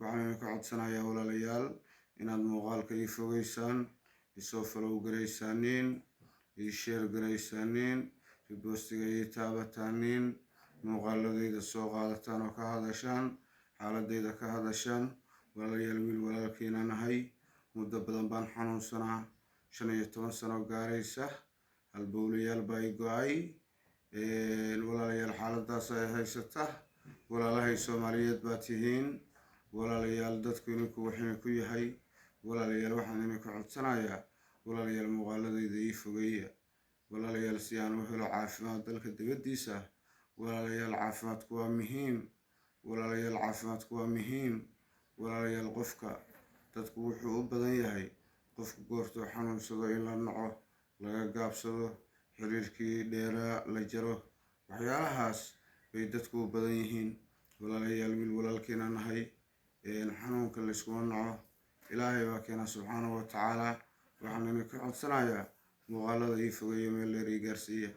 waxaan ka codsanayaa walaalayaal inaad muuqaalka ii fogeysaan, isoo follow garaysaaniin, ii share garaysaaniin, repostiga ii taabataaniin, muuqaaladayda soo qaadataan oo ka hadashaan, xaaladayda ka hadashaan. walaalayaal wiil walaalkiina nahay, muddo badan baan xanuunsanaa, 15 sano gaaraysa, halbowlayaal baa i go'ay. walaalayaal xaaladaas ay haysata, walaalahay Soomaaliyeed baa tihiin, walaalayaal dadku inuu waxaan ku yahay, walaalayaal waxaan idinka codsanayaa, walaalayaal muuqaaladayda ii fogeeya, walaalayaal si aan u helo caafimaad dalka dibaddiisa. walaalayaal caafimaadku waa muhiim, walaalayaal caafimaadku waa muhiim. walaalayaal qofka dadku wuxuu u badan yahay qofku goortuu xanuunsado in la naco, laga gaabsado, xiriirkii dheeraa la jaro, waxyaalahaas bay dadku u badan yihiin. walaalayaal wiil walaalkiina nahay, xanuunka la iskuma naco, ilaahay baa keena subxaanahu wa tacaala. waxaan idinka codsanayaa muuqaalada ii fogeeya meel dheer ii gaarsiiya.